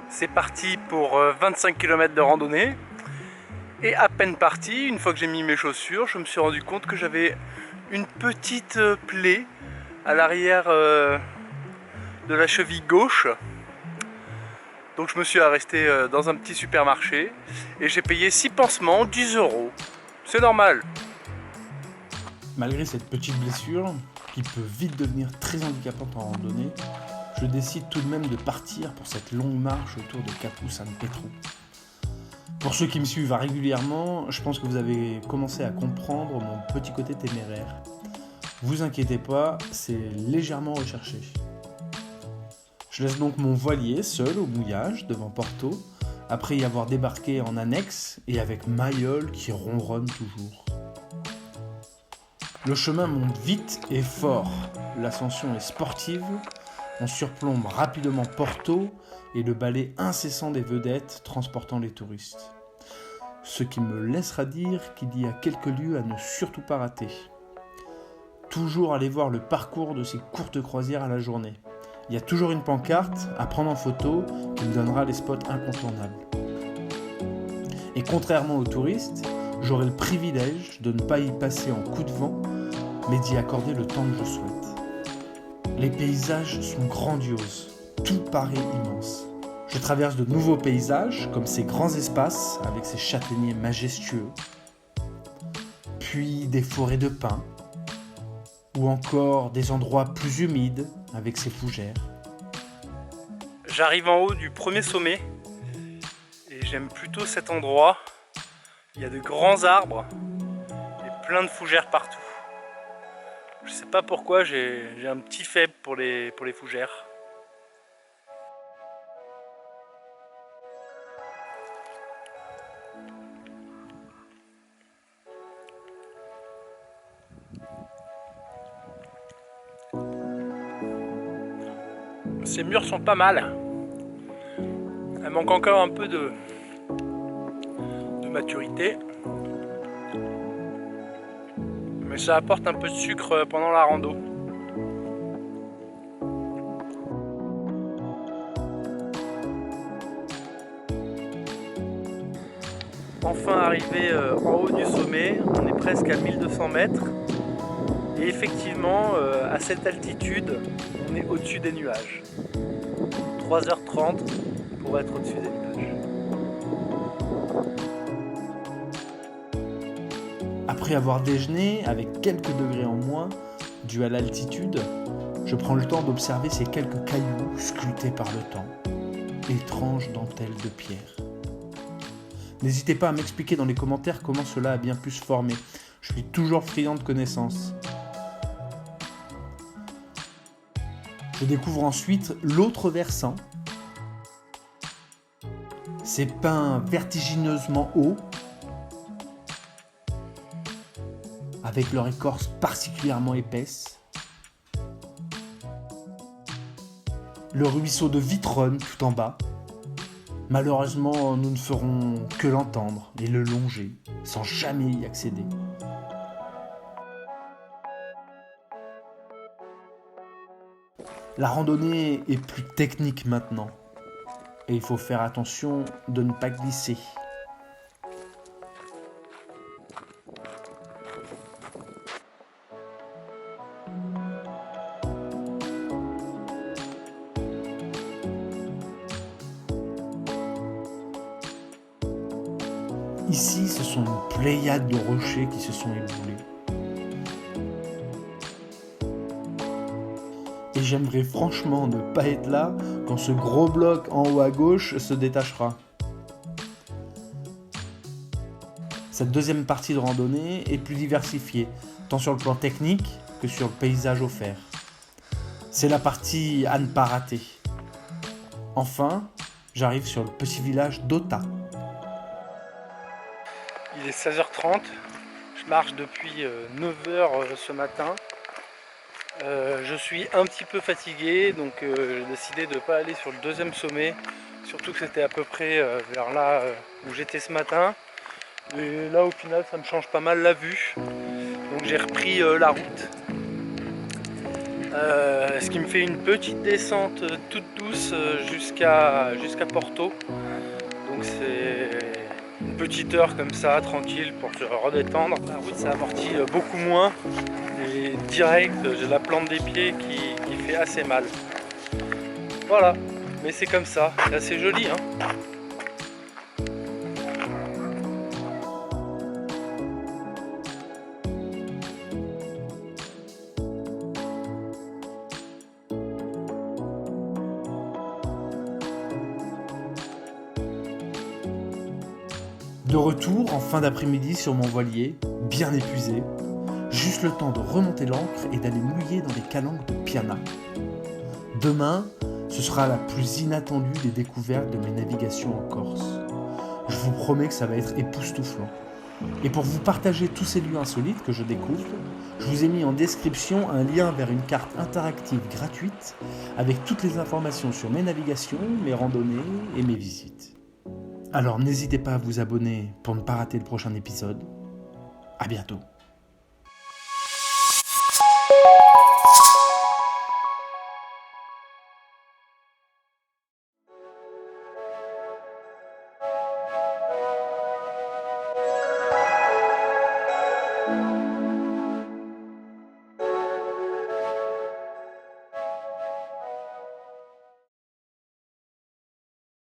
C'est parti pour 25 km de randonnée. Et à peine parti, une fois que j'ai mis mes chaussures, je me suis rendu compte que j'avais une petite plaie à l'arrière de la cheville gauche. Donc je me suis arrêté dans un petit supermarché et j'ai payé 6 pansements, 10 €. C'est normal. Malgré cette petite blessure, qui peut vite devenir très handicapante en randonnée, je décide tout de même de partir pour cette longue marche autour de Capu San Petru. Pour ceux qui me suivent régulièrement, je pense que vous avez commencé à comprendre mon petit côté téméraire. Vous inquiétez pas, c'est légèrement recherché. Je laisse donc mon voilier seul au mouillage devant Porto, après y avoir débarqué en annexe et avec Mayol qui ronronne toujours. Le chemin monte vite et fort, l'ascension est sportive, on surplombe rapidement Porto et le balai incessant des vedettes transportant les touristes. Ce qui me laissera dire qu'il y a quelques lieux à ne surtout pas rater. Toujours aller voir le parcours de ces courtes croisières à la journée. Il y a toujours une pancarte à prendre en photo qui me donnera les spots incontournables. Et contrairement aux touristes, j'aurai le privilège de ne pas y passer en coup de vent, mais d'y accorder le temps que je souhaite. Les paysages sont grandioses, tout paraît immense. Je traverse de nouveaux paysages, comme ces grands espaces avec ces châtaigniers majestueux, puis des forêts de pins, ou encore des endroits plus humides avec ces fougères. J'arrive en haut du premier sommet et j'aime plutôt cet endroit. Il y a de grands arbres et plein de fougères partout. Je sais pas pourquoi, j'ai un petit faible pour les fougères. Ces murs sont pas mal. Elle manque encore un peu de maturité. Mais ça apporte un peu de sucre pendant la rando. Enfin arrivé en haut du sommet, on est presque à 1200 mètres. Et effectivement, à cette altitude, on est au-dessus des nuages. 3h30 pour être au-dessus des nuages. Après avoir déjeuné, avec quelques degrés en moins, dû à l'altitude, je prends le temps d'observer ces quelques cailloux sculptés par le temps. Étrange dentelle de pierre. N'hésitez pas à m'expliquer dans les commentaires comment cela a bien pu se former. Je suis toujours friand de connaissances. Je découvre ensuite l'autre versant. Ces pins vertigineusement hauts, avec leur écorce particulièrement épaisse. Le ruisseau de Vitronne tout en bas. Malheureusement, nous ne ferons que l'entendre et le longer, sans jamais y accéder. La randonnée est plus technique maintenant, et il faut faire attention de ne pas glisser. Ici, ce sont une pléiade de rochers qui se sont éboulés. Et j'aimerais franchement ne pas être là quand ce gros bloc en haut à gauche se détachera. Cette deuxième partie de randonnée est plus diversifiée, tant sur le plan technique que sur le paysage offert. C'est la partie à ne pas rater. Enfin, j'arrive sur le petit village d'Ota. Il est 16h30, je marche depuis 9h ce matin. Je suis un petit peu fatigué, donc j'ai décidé de ne pas aller sur le deuxième sommet, surtout que c'était à peu près vers là où j'étais ce matin. Et là au final ça me change pas mal la vue, donc j'ai repris la route. Ce qui me fait une petite descente toute douce jusqu'à Porto. Donc c'est une petite heure comme ça, tranquille, pour se redétendre. La route ça amortit beaucoup moins. Et direct, j'ai la plante des pieds qui fait assez mal. Voilà, mais c'est comme ça, c'est assez joli, hein. De retour en fin d'après-midi sur mon voilier, bien épuisé, juste le temps de remonter l'ancre et d'aller mouiller dans les calanques de Piana. Demain, ce sera la plus inattendue des découvertes de mes navigations en Corse. Je vous promets que ça va être époustouflant. Et pour vous partager tous ces lieux insolites que je découvre, je vous ai mis en description un lien vers une carte interactive gratuite avec toutes les informations sur mes navigations, mes randonnées et mes visites. Alors n'hésitez pas à vous abonner pour ne pas rater le prochain épisode. À bientôt.